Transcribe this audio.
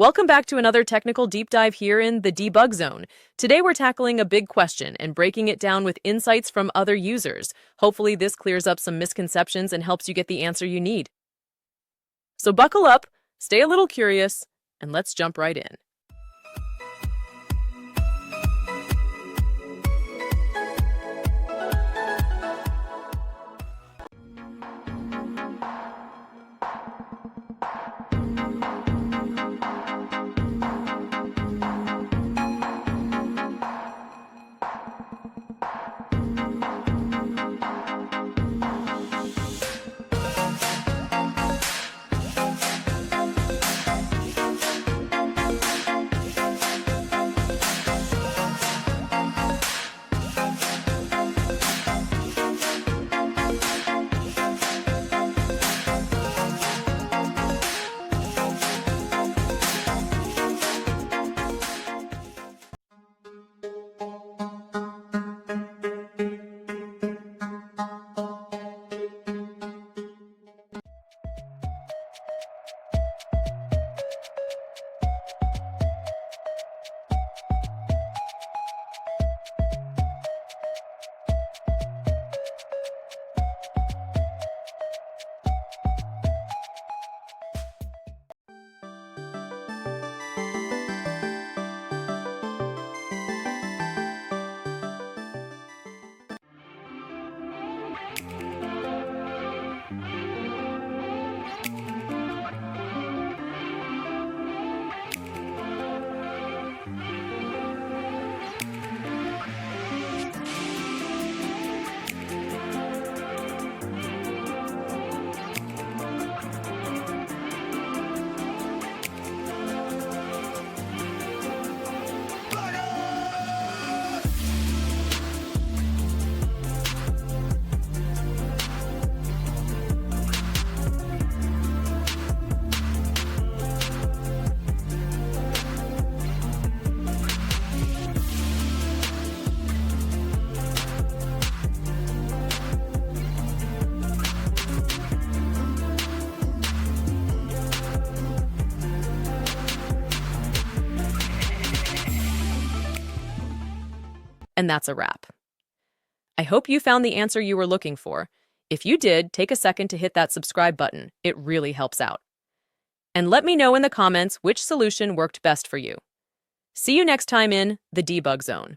Welcome back to another technical deep dive here in the debug zone. Today we're tackling a big question and breaking it down with insights from other users. Hopefully this clears up some misconceptions and helps you get the answer you need. So buckle up, stay a little curious, and let's jump right in. And that's a wrap. I hope you found the answer you were looking for. If you did, take a second to hit that subscribe button. It really helps out. And let me know in the comments which solution worked best for you. See you next time in the debug zone.